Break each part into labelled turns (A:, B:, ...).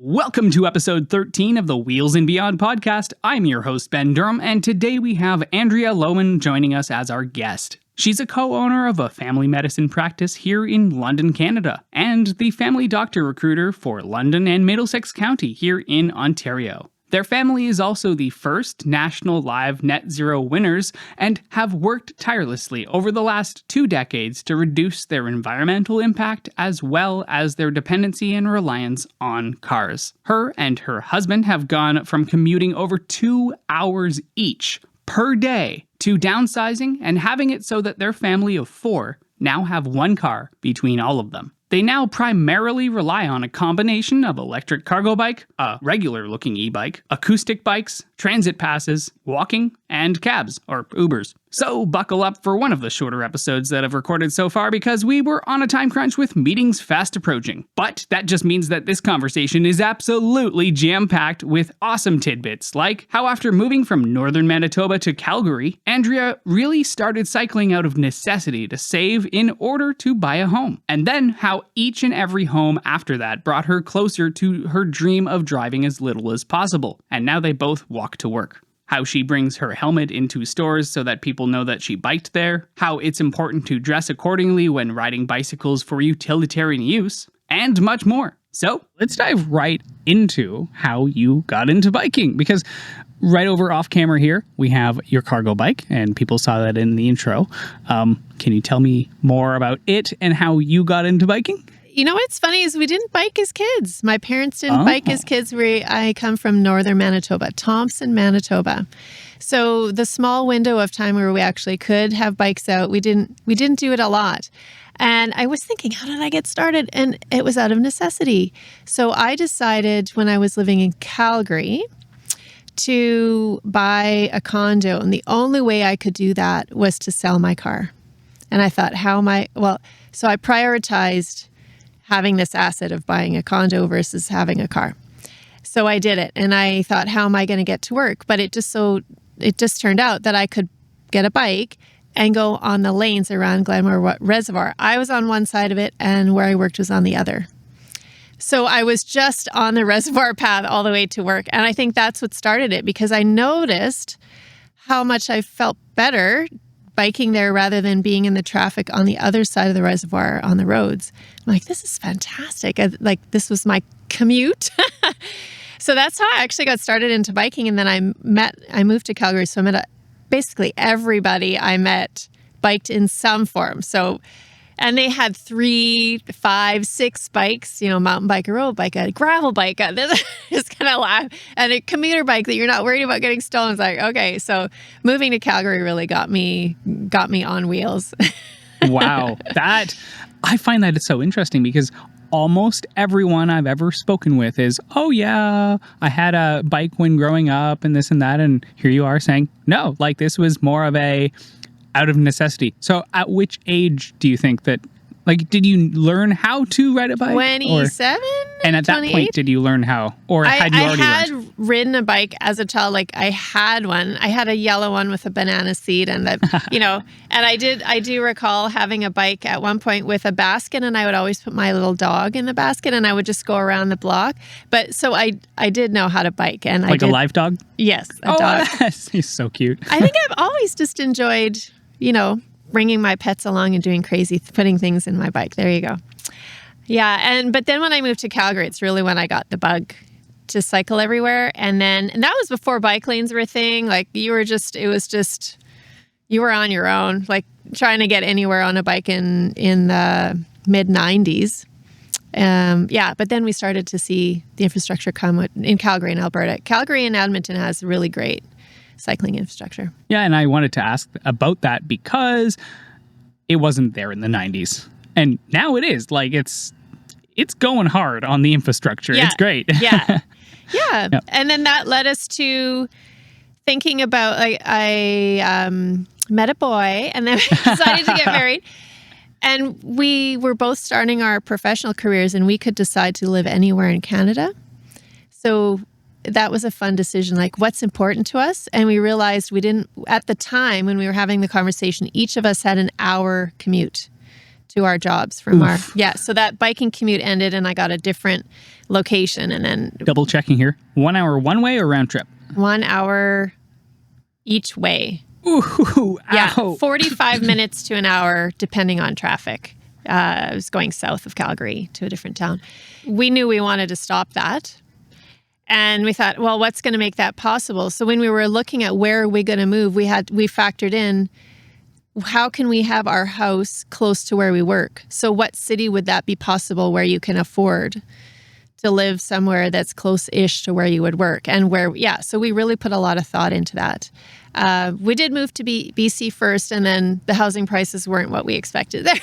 A: Welcome to episode 13 of the Wheels and Beyond podcast. I'm your host, Ben Durham, and today we have Andrea Loewen joining us as our guest. She's a co-owner of a family medicine practice here in London, Canada, and the family doctor recruiter for London and Middlesex County here in Ontario. Their family is also the first national live net zero winners and have worked tirelessly over the last 2 decades to reduce their environmental impact as well as their dependency and reliance on cars. Her and her husband have gone from commuting over 2 hours each per day to downsizing and having it so that their family of 4 now have 1 car between all of them. They now primarily rely on a combination of electric cargo bike, a regular-looking e-bike, acoustic bikes, transit passes, walking, and cabs, or Ubers. So buckle up for one of the shorter episodes that I've recorded so far because we were on a time crunch with meetings fast approaching. But that just means that this conversation is absolutely jam-packed with awesome tidbits, like how after moving from northern Manitoba to Calgary, Andrea really started cycling out of necessity to save in order to buy a home. And then how each and every home after that brought her closer to her dream of driving as little as possible. And now they both walk to work. How she brings her helmet into stores so that people know that she biked there, how it's important to dress accordingly when riding bicycles for utilitarian use, and much more. So let's dive right into how you got into biking, because right over off camera here, we have your cargo bike, and people saw that in the intro. Can you tell me more about it and how you got into biking?
B: You know what's funny is we didn't bike as kids. My parents didn't bike as kids. I come from northern Manitoba, Thompson, Manitoba. So the small window of time where we actually could have bikes out, we didn't do it a lot. And I was thinking, how did I get started? And it was out of necessity. So I decided when I was living in Calgary to buy a condo. And the only way I could do that was to sell my car. And I thought, so I prioritized having this asset of buying a condo versus having a car. So I did it. And I thought, how am I going to get to work? But it just turned out that I could get a bike and go on the lanes around Glenmore Reservoir. I was on one side of it and where I worked was on the other. So I was just on the reservoir path all the way to work. And I think that's what started it because I noticed how much I felt better biking there rather than being in the traffic on the other side of the reservoir on the roads. I'm like, this is fantastic. This was my commute. So that's how I actually got started into biking. And then I moved to Calgary. So I met basically everybody I met biked in some form. So, and they had 3, 5, 6 bikes, mountain bike, a road bike, a gravel bike. Just kind of laugh. And a commuter bike that you're not worried about getting stolen. It's like, okay, so moving to Calgary really got me on wheels.
A: Wow. I find that it's so interesting because almost everyone I've ever spoken with is, oh yeah, I had a bike when growing up and this and that. And here you are saying, no, this was more of a out of necessity. So at which age do you think that, did you learn how to ride a bike?
B: 27?
A: And at
B: 28?
A: that point, did you learn how? Or had you already learned?
B: I had ridden a bike as a child. I had one. I had a yellow one with a banana seat and and I do recall having a bike at one point with a basket, and I would always put my little dog in the basket and I would just go around the block. But so I did know how to bike. And a
A: live dog?
B: Yes, a dog.
A: He's so cute.
B: I think I've always just enjoyed, bringing my pets along and doing putting things in my bike. There you go. Yeah. But then when I moved to Calgary, it's really when I got the bug to cycle everywhere. And that was before bike lanes were a thing. You were on your own, trying to get anywhere on a bike in the mid 90s. But then we started to see the infrastructure come in Calgary and Alberta. Calgary and Edmonton has really great cycling infrastructure.
A: Yeah, and I wanted to ask about that because it wasn't there in the 90s. And now it is. It's going hard on the infrastructure.
B: Yeah.
A: It's great.
B: Yeah. Yeah. Yep. And then that led us to thinking about, I met a boy and then we decided to get married. And we were both starting our professional careers and we could decide to live anywhere in Canada. So that was a fun decision, what's important to us. And we realized at the time when we were having the conversation, each of us had an hour commute to to our jobs from so that biking commute ended and I got a different location. And then
A: double checking here, 1 hour one way or round trip?
B: 1 hour each way.
A: Ooh,
B: yeah,
A: ow.
B: 45 minutes to an hour, depending on traffic. I was going south of Calgary to a different town. We knew we wanted to stop that. And we thought, well, what's going to make that possible? So when we were looking at where are we going to move, we factored in, how can we have our house close to where we work? So what city would that be possible where you can afford to live somewhere that's close-ish to where you would work? And so we really put a lot of thought into that. We did move to BC first, and then the housing prices weren't what we expected there.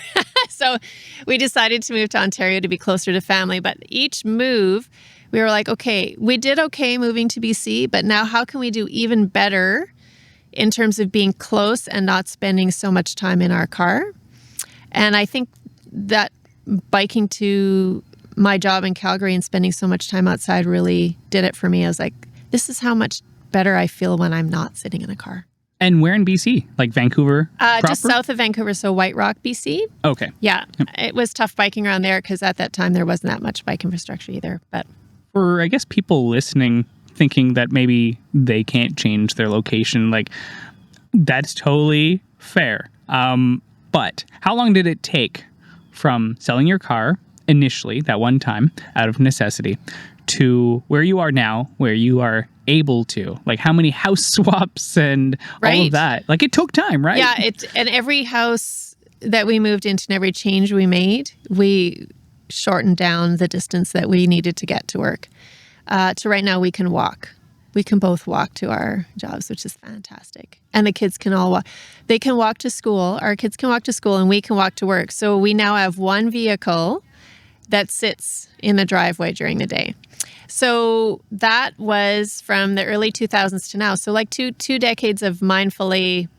B: So we decided to move to Ontario to be closer to family. But each move, we were like, okay, we did okay moving to BC, but now how can we do even better in terms of being close and not spending so much time in our car? And I think that biking to my job in Calgary and spending so much time outside really did it for me. I was like, this is how much better I feel when I'm not sitting in a car.
A: And where in BC? Like Vancouver proper?
B: Just south of Vancouver, so White Rock, BC.
A: Okay.
B: Yeah. It was tough biking around there because at that time there wasn't that much bike infrastructure either. But
A: for, I guess, people listening, thinking that maybe they can't change their location, like, that's totally fair. But how long did it take from selling your car initially, that one time, out of necessity, to where you are now, where you are able to, like, how many house swaps and all of that? Like, it took time, right?
B: Yeah, and every house that we moved into and every change we made, we shortened down the distance that we needed to get to work. To right now, we can walk. We can both walk to our jobs, which is fantastic. And the kids can all walk. They can walk to school. Our kids can walk to school and we can walk to work. So we now have one vehicle that sits in the driveway during the day. So that was from the early 2000s to now. So like two decades of mindfully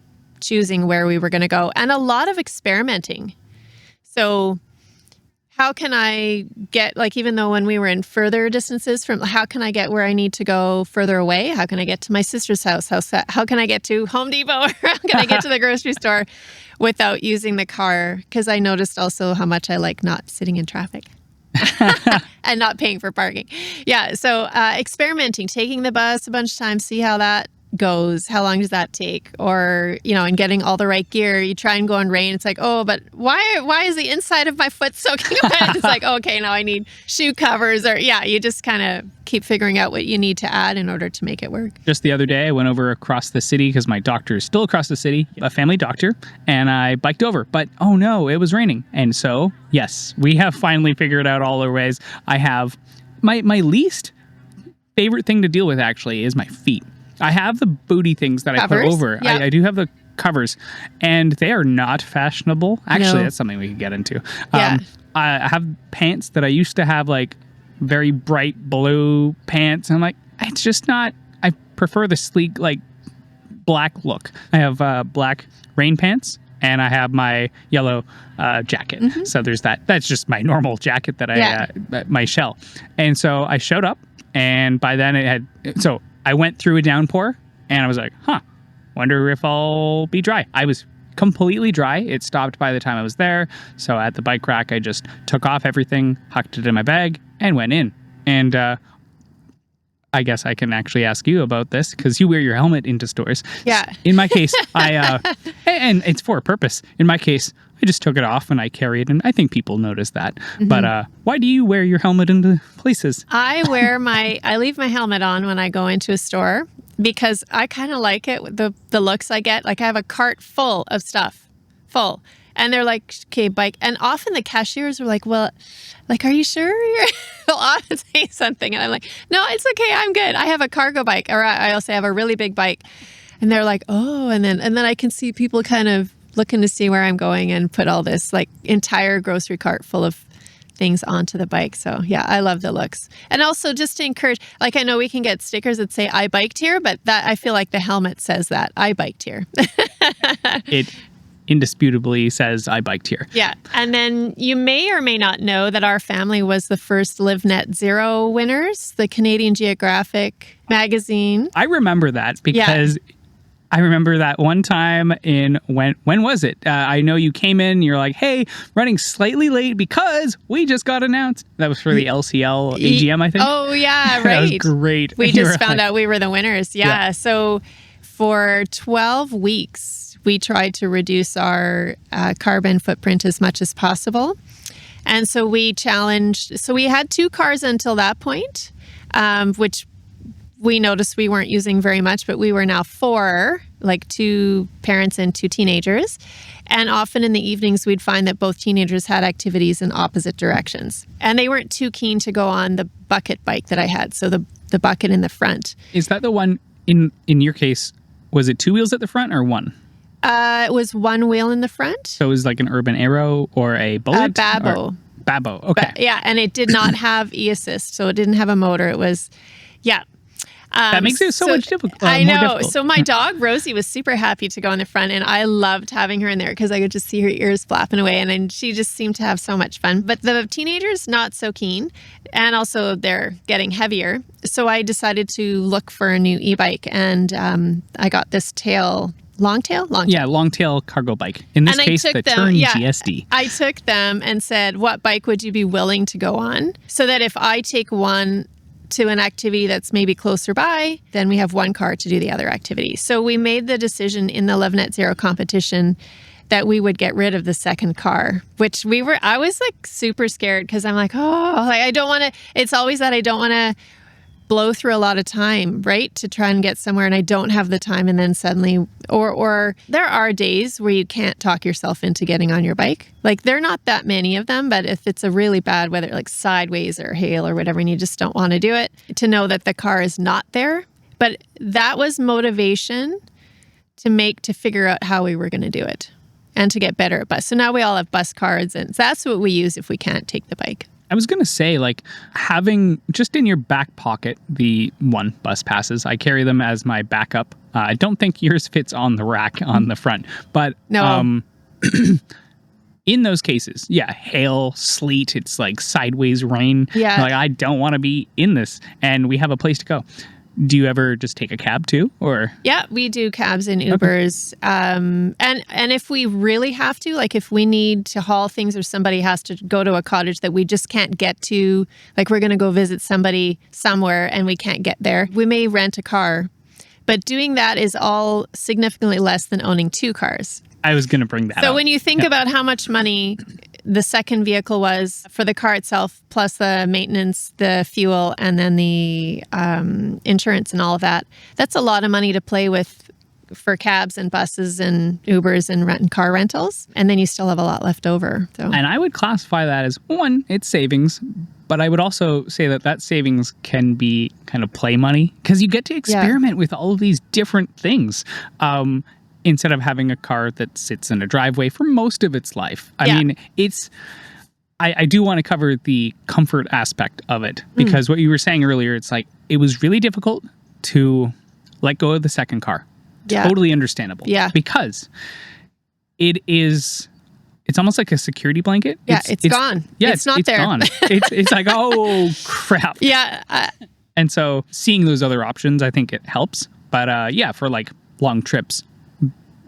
B: choosing where we were going to go and a lot of experimenting. So how can I get, like, even though when we were in further distances from, how can I get where I need to go further away? How can I get to my sister's house? How can I get to Home Depot? Or how can I get to the grocery store without using the car? Because I noticed also how much I like not sitting in traffic. And not paying for parking. Yeah, so experimenting, taking the bus a bunch of times, see how that goes. How long does that take? Or, and getting all the right gear. You try and go in rain. It's like, oh, but why is the inside of my foot soaking wet? It's like, okay, now I need shoe covers. Or you just kind of keep figuring out what you need to add in order to make it work.
A: Just the other day, I went over across the city because my doctor is still across the city, a family doctor, and I biked over. But, oh no, it was raining. And so, yes, we have finally figured out all our ways. I have my least favorite thing to deal with, actually, is my feet. I have the booty things that I put over.
B: Yeah.
A: I do have the covers, and they are not fashionable. Actually, that's something we could get into.
B: Yeah.
A: I have pants that I used to have, like, very bright blue pants. I'm like, it's just not, I prefer the sleek, like, black look. I have black rain pants, and I have my yellow jacket. Mm-hmm. So there's that. That's just my normal jacket that my shell. And so I showed up, and by then I went through a downpour, and I was like, wonder if I'll be dry. I was completely dry. It stopped by the time I was there. So at the bike rack, I just took off everything, hucked it in my bag, and went in. And I guess I can actually ask you about this because you wear your helmet into stores.
B: Yeah.
A: In my case, and it's for a purpose. In my case, I just took it off and I carry it, and I think people notice that. Mm-hmm. But why do you wear your helmet into places? I
B: leave my helmet on when I go into a store because I kind of like it, the looks I get. Like, I have a cart full of stuff, and they're like, okay, bike. And often the cashiers are like, well, like, are you sure? They'll often say something, and I'm like, no, it's okay, I'm good. I have a cargo bike, or I also have a really big bike. And they're like, oh, and then I can see people kind of looking to see where I'm going and put all this, like, entire grocery cart full of things onto the bike. So yeah, I love the looks. And also just to encourage, like, I know we can get stickers that say I biked here, but that, I feel like the helmet says that I biked here.
A: It indisputably says I biked here.
B: Yeah. And then you may or may not know that our family was the first Live Net Zero winners, the Canadian Geographic magazine.
A: I remember that because I remember that one time when was it? I know you came in, you're like, hey, running slightly late because we just got announced. That was for the LCL AGM, I think.
B: Oh, yeah, right.
A: That was great.
B: We just found out we were the winners. Yeah. So for 12 weeks, we tried to reduce our carbon footprint as much as possible. And so we had 2 cars until that point, which we noticed we weren't using very much, but we were now 4, like 2 parents and 2 teenagers. And often in the evenings, we'd find that both teenagers had activities in opposite directions. And they weren't too keen to go on the bucket bike that I had, so the bucket in the front.
A: Is that the one, in your case, was it 2 wheels at the front or 1?
B: It was 1 wheel in the front.
A: So it was like an Urban Arrow or a Bullet?
B: A Babbo.
A: Babbo, okay.
B: Yeah, and it did not have e-assist, so it didn't have a motor. It was,
A: that makes it so much difficult.
B: I know.
A: More difficult.
B: So my dog, Rosie, was super happy to go in the front, and I loved having her in there because I could just see her ears flapping away, and then she just seemed to have so much fun. But the teenagers, not so keen, and also they're getting heavier. So I decided to look for a new e-bike, and I got this long tail?
A: Yeah, long tail cargo bike. In this case, the Turn GSD.
B: I took them and said, what bike would you be willing to go on? So that if I take one to an activity that's maybe closer by, then we have 1 car to do the other activity. So we made the decision in the Live Net Zero competition that we would get rid of the second car, which I was like super scared because I'm like, I don't want to, it's always that I don't want to blow through a lot of time, right, to try and get somewhere, and I don't have the time, and then suddenly, or there are days where you can't talk yourself into getting on your bike. Like, there are not that many of them, but if it's a really bad weather, like sideways or hail or whatever, and you just don't want to do it, to know that the car is not there. But that was motivation to figure out how we were going to do it and to get better at bus. So now we all have bus cards, and that's what we use if we can't take the bike.
A: I was going to say, like, having just in your back pocket the 1 bus passes, I carry them as my backup. I don't think yours fits on the rack on the front, but
B: no.
A: In those cases, hail, sleet, it's like sideways rain.
B: Yeah.
A: Like, I don't want to be in this, and we have a place to go. Do you ever just take a cab too, or?
B: Yeah, we do cabs and Ubers. Okay. And if we really have to, like if we need to haul things or somebody has to go to a cottage that we just can't get to, like we're going to go visit somebody somewhere and we can't get there, we may rent a car. But doing that is all significantly less than owning 2 cars.
A: I was going to bring that up.
B: So when you think about how much money the second vehicle was for the car itself, plus the maintenance, the fuel, and then the insurance and all of that, that's a lot of money to play with for cabs and buses and Ubers and car rentals. And then you still have a lot left over. So.
A: And I would classify that as, 1, it's savings. But I would also say that savings can be kind of play money because you get to experiment with all of these different things. Instead of having a car that sits in a driveway for most of its life. I mean, I do want to cover the comfort aspect of it because what you were saying earlier, it's like, it was really difficult to let go of the second car.
B: Yeah.
A: Totally understandable.
B: Yeah.
A: Because it's almost like a security blanket.
B: Yeah, it's gone.
A: Yeah,
B: it's not there.
A: Gone. It's like, oh, crap.
B: Yeah.
A: And so seeing those other options, I think it helps. But for like long trips,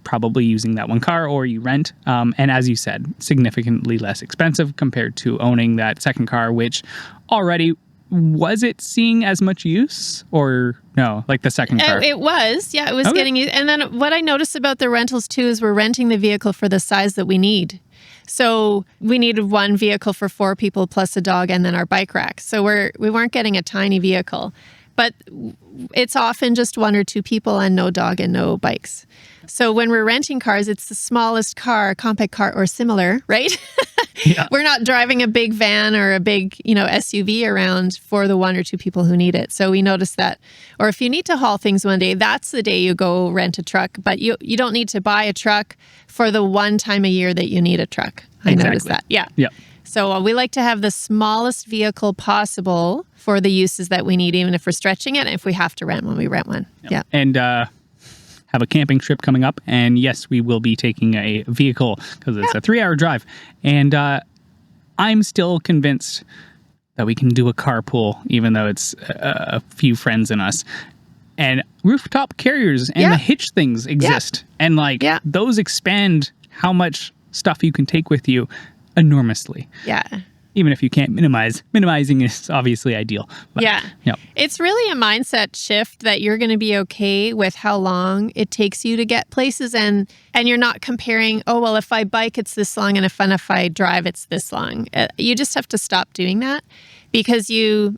A: probably using that 1 car or you rent. And as you said, significantly less expensive compared to owning that second car, which already, was it seeing as much use or no, like the second car?
B: It was. Yeah, it was getting used. And then what I noticed about the rentals too is we're renting the vehicle for the size that we need. So we needed 1 vehicle for 4 people plus a dog and then our bike rack. So we weren't getting a tiny vehicle. But it's often just 1 or 2 people and no dog and no bikes. So when we're renting cars, it's the smallest car, compact car or similar, right? Yeah. We're not driving a big van or a big, SUV around for the 1 or 2 people who need it. So we noticed that. Or if you need to haul things one day, that's the day you go rent a truck. But you don't need to buy a truck for the 1 time a year that you need a truck. I noticed that. Yeah.
A: Yeah.
B: So we like to have the smallest vehicle possible for the uses that we need, even if we're stretching it, and if we have to rent one, we rent one. Yeah.
A: And have a camping trip coming up. And yes, we will be taking a vehicle because it's a 3-hour drive. And I'm still convinced that we can do a carpool, even though it's a few friends and us. And rooftop carriers and the hitch things exist. And like those expand how much stuff you can take with you enormously.
B: Yeah.
A: Even if you can't minimize. Minimizing is obviously ideal. But,
B: It's really a mindset shift that you're going to be okay with how long it takes you to get places, and you're not comparing, oh, well, if I bike, it's this long, and if I drive, it's this long. You just have to stop doing that, because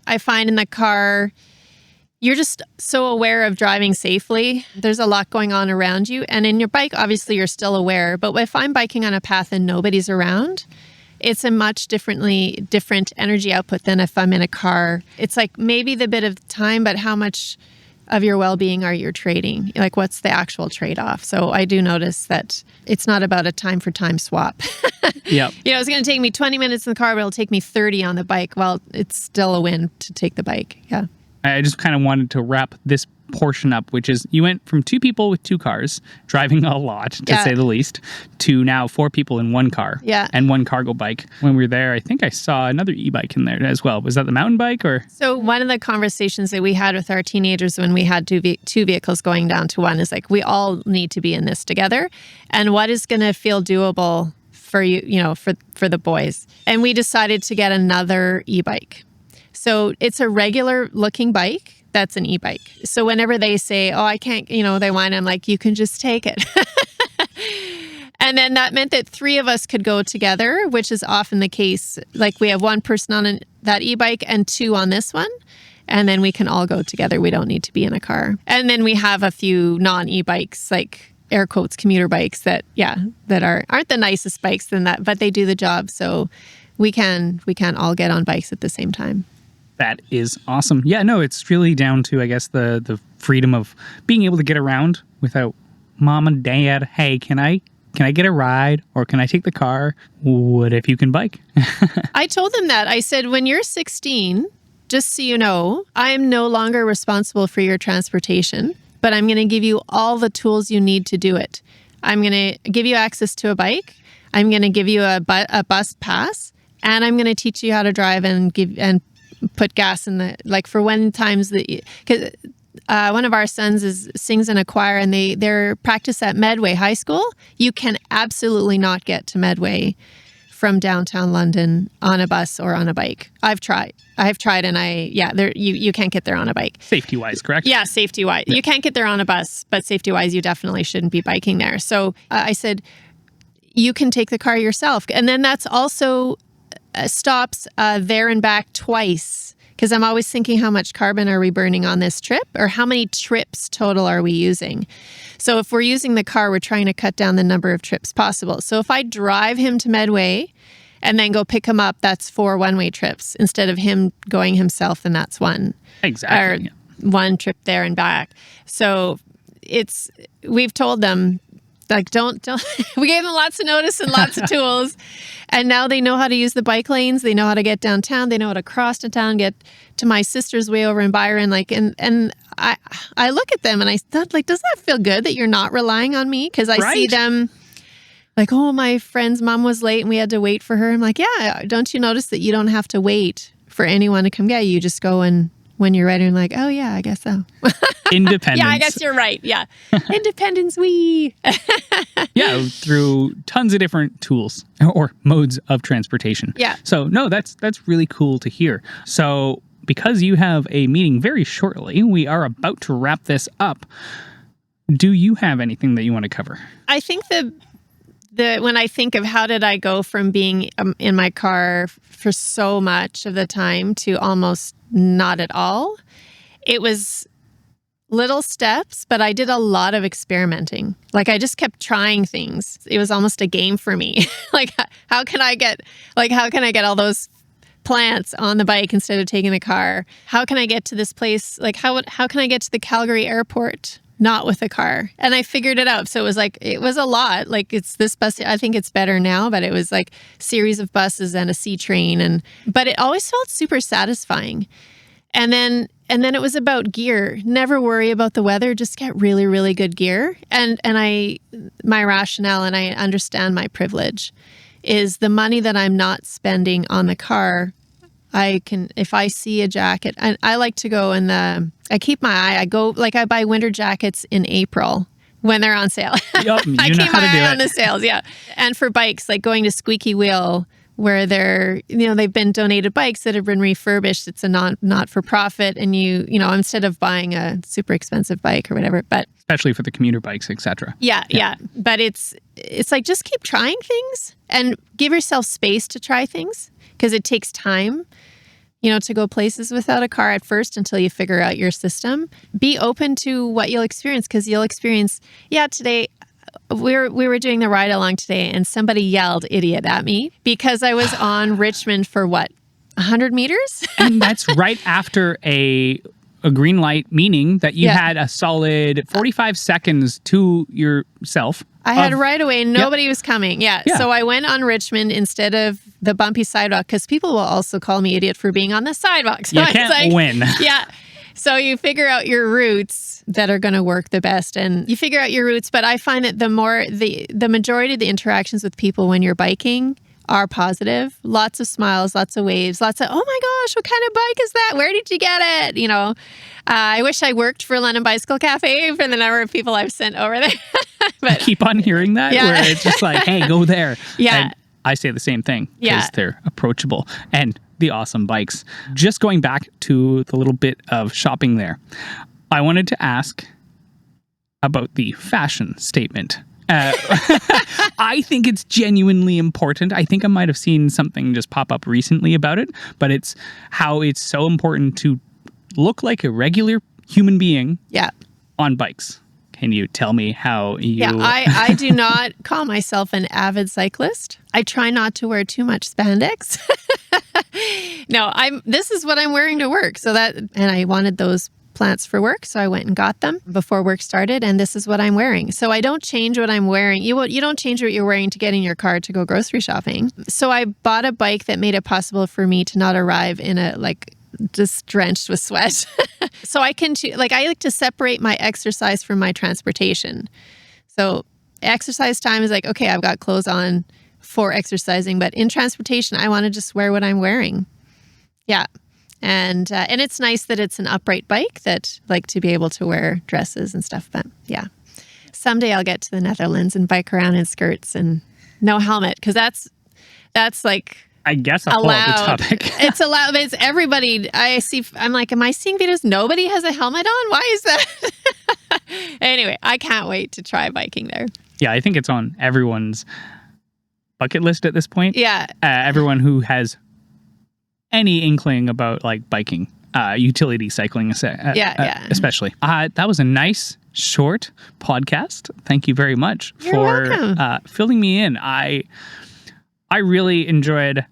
B: I find in the car, you're just so aware of driving safely. There's a lot going on around you. And in your bike, obviously, you're still aware. But if I'm biking on a path and nobody's around, it's a much different energy output than if I'm in a car. It's like maybe the bit of time, but how much of your well-being are you trading? Like, what's the actual trade-off? So I do notice that it's not about a time-for-time swap.
A: Yeah.
B: It's going to take me 20 minutes in the car, but it'll take me 30 on the bike. Well, it's still a win to take the bike. Yeah.
A: I just kind of wanted to wrap this portion up, which is you went from 2 people with 2 cars, driving a lot, to say the least, to now 4 people in 1 car and 1 cargo bike. When we were there, I think I saw another e-bike in there as well. Was that the mountain bike or?
B: So one of the conversations that we had with our teenagers when we had two vehicles going down to 1 is like, we all need to be in this together. And what is going to feel doable for you, for the boys? And we decided to get another e-bike. So it's a regular looking bike. That's an e-bike. So whenever they say, oh, I can't, they whine, I'm like, you can just take it. And then that meant that 3 of us could go together, which is often the case. Like we have 1 person on that e-bike and 2 on this one. And then we can all go together. We don't need to be in a car. And then we have a few non-e-bikes, like air quotes, commuter bikes that aren't the nicest bikes than that, but they do the job. So we can all get on bikes at the same time.
A: That is awesome. Yeah, no, it's really down to, I guess, the freedom of being able to get around without mom and dad. Hey, can I get a ride, or can I take the car? What if you can bike?
B: I told them that. I said, when you're 16, just so you know, I am no longer responsible for your transportation, but I'm going to give you all the tools you need to do it. I'm going to give you access to a bike. I'm going to give you a bus pass, and I'm going to teach you how to drive and put gas in for when times because one of our sons sings in a choir, and they're practice at Medway High School. You can absolutely not get to Medway from downtown London on a bus or on a bike. I've tried, and you can't get there on a bike.
A: Safety wise, correct?
B: Yeah, safety wise, you can't get there on a bus, but safety wise, you definitely shouldn't be biking there. So I said, you can take the car yourself, and then that's also stops there and back twice, because I'm always thinking, how much carbon are we burning on this trip, or how many trips total are we using? So if we're using the car, we're trying to cut down the number of trips possible. So if I drive him to Medway and then go pick him up, that's 4 one-way trips instead of him going himself, and that's 1.
A: Exactly.
B: Or 1 trip there and back. So we've told them, like, don't. We gave them lots of notice and lots of tools, and now they know how to use the bike lanes. They know how to get downtown. They know how to cross to town, get to my sister's way over in Byron. And I look at them and I thought, like, does that feel good that you're not relying on me? Because I see them like, oh, my friend's mom was late and we had to wait for her. I'm like, yeah, don't you notice that you don't have to wait for anyone to come get you? You just go, and when you're ready, I'm like, oh yeah, I guess so.
A: Independence.
B: Yeah, I guess you're right. Yeah. Independence,
A: Yeah, through tons of different tools or modes of transportation.
B: Yeah.
A: So no, that's really cool to hear. So because you have a meeting very shortly, we are about to wrap this up. Do you have anything that you want to cover?
B: I think when I think of how did I go from being in my car for so much of the time to almost not at all, it was little steps, but I did a lot of experimenting. Like, I just kept trying things. It was almost a game for me. Like, how can I get all those plants on the bike instead of taking the car? How can I get to this place? Like, how can I get to the Calgary airport not with a car? And I figured it out. So it was a lot. Like, it's this bus. I think it's better now, but it was like series of buses and a C train, but it always felt super satisfying. And then it was about gear. Never worry about the weather. Just get really, really good gear. And my rationale, and I understand my privilege, is the money that I'm not spending on the car, if I see a jacket, and I like to go I keep my eye, I buy winter jackets in April when they're on sale.
A: Yep, you
B: I
A: know
B: keep
A: how
B: my
A: to do
B: eye
A: it.
B: on the sales, yeah. And for bikes, like going to Squeaky Wheel, where they've been donated bikes that have been refurbished. It's a not-for-profit, and instead of buying a super expensive bike or whatever, but
A: Especially for the commuter bikes, etc.
B: yeah. But it's like, just keep trying things and give yourself space to try things, because it takes time, to go places without a car at first until you figure out your system. Be open to what you'll experience, because you'll experience, today we were doing the ride along today, and somebody yelled "idiot" at me because I was on Richmond for 100 meters?
A: And that's right after a green light, meaning that you had a solid 45 seconds to yourself.
B: I had right away. Nobody was coming. Yeah. So I went on Richmond instead of the bumpy sidewalk, because people will also call me idiot for being on the sidewalk. So
A: you can't win.
B: Yeah. So you figure out your routes that are going to work the best, and you figure out your routes. But I find that the majority of the interactions with people when you're biking are positive. Lots of smiles, lots of waves, lots of, "Oh my gosh, what kind of bike is that? Where did you get it?" I wish I worked for London Bicycle Cafe for the number of people I've sent over there. But
A: I keep on hearing that, where it's just like, "Hey, go there."
B: Yeah.
A: And I say the same thing, because they're approachable and the awesome bikes. Just going back to the little bit of shopping there, I wanted to ask about the fashion statement. I think it's genuinely important. I think I might have seen something just pop up recently about it, but it's how it's so important to look like a regular human being on bikes. Can you tell me how you...
B: Yeah, I do not call myself an avid cyclist. I try not to wear too much spandex. No, this is what I'm wearing to work. And I wanted those plants for work, so I went and got them before work started, and this is what I'm wearing. So I don't change what I'm wearing. You don't change what you're wearing to get in your car to go grocery shopping. So I bought a bike that made it possible for me to not arrive in just drenched with sweat. So I like to separate my exercise from my transportation. So exercise time is like, okay, I've got clothes on for exercising, but in transportation, I want to just wear what I'm wearing. Yeah. And it's nice that it's an upright bike that, like, to be able to wear dresses and stuff. But yeah, someday I'll get to the Netherlands and bike around in skirts and no helmet, because that's like,
A: I guess a whole other topic.
B: It's allowed. It's everybody. I'm like, am I seeing videos? Nobody has a helmet on? Why is that? Anyway, I can't wait to try biking there.
A: Yeah, I think it's on everyone's bucket list at this point.
B: Yeah.
A: Everyone who has any inkling about like biking, utility cycling, especially. That was a nice, short podcast. Thank you very much for filling me in. I really enjoyed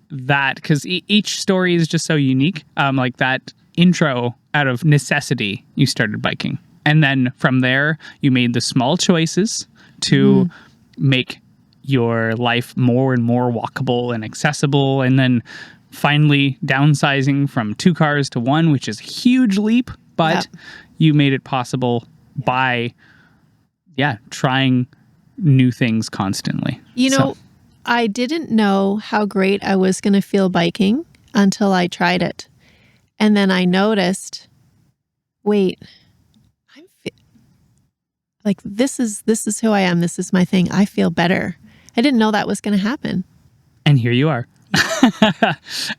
A: that, because each story is just so unique. Like that intro, out of necessity, you started biking. And then from there, you made the small choices to make your life more and more walkable and accessible. And then finally downsizing from 2 cars to 1, which is a huge leap, but you made it possible by, trying new things constantly.
B: I didn't know how great I was going to feel biking until I tried it. And then I noticed, wait, like, this is who I am. This is my thing. I feel better. I didn't know that was going to happen.
A: And here you are.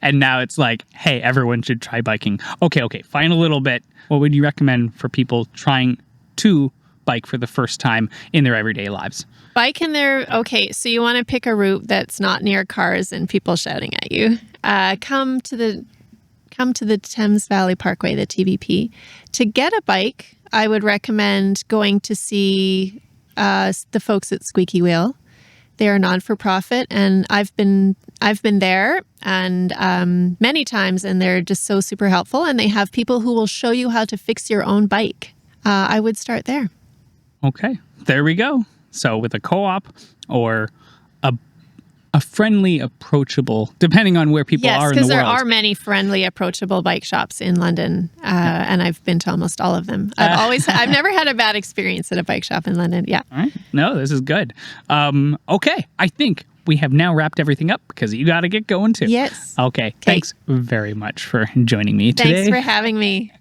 A: And now it's like, hey, everyone should try biking. Okay. Final little bit. What would you recommend for people trying to bike for the first time in their everyday lives?
B: Bike in there. Okay, so you want to pick a route that's not near cars and people shouting at you. Come to the Thames Valley Parkway, the TVP. To get a bike, I would recommend going to see the folks at Squeaky Wheel. They are non-for-profit, and I've been there and many times, and they're just so super helpful. And they have people who will show you how to fix your own bike. I would start there.
A: Okay, there we go. So with a co-op or a friendly, approachable, depending on where people are in the world.
B: Yes, because there are many friendly, approachable bike shops in London, and I've been to almost all of them. I've never had a bad experience at a bike shop in London. Yeah.
A: All right. No, this is good. Okay, I think we have now wrapped everything up because you got to get going too.
B: Yes.
A: Okay. Thanks very much for joining me today.
B: Thanks for having me.